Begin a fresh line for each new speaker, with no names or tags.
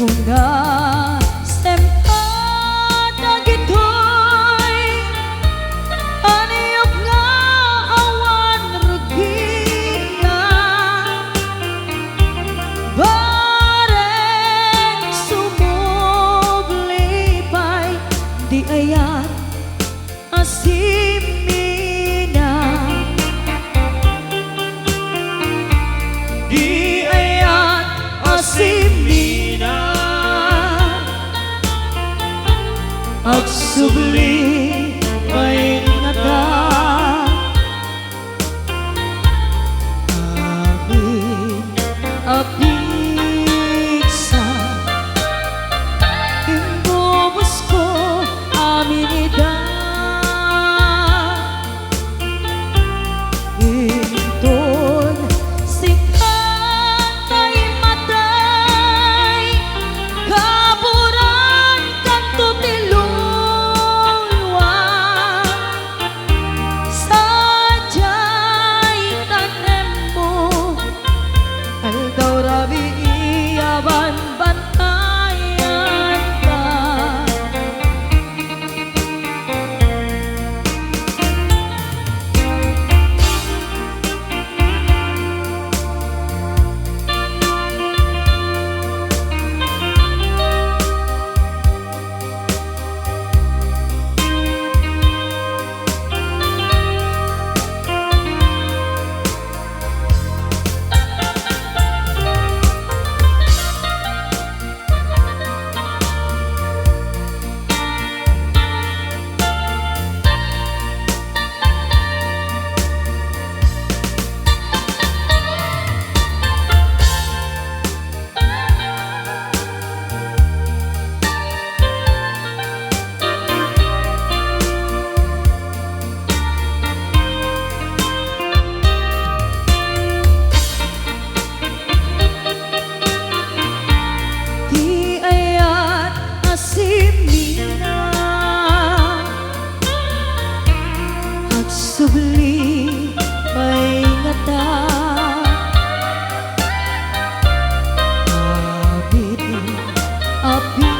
Una sempada gitoy aniyok nga awan regina bareng sumuglipay di ayat asimina di ayat asimina agsubli may ngata amin apigsa imbubos ko aminida inton sikat ay matay kaburan kanto tilulwa sadyay tanem mo aldaw rabi iyaban bantayan ka subli may ngata amin api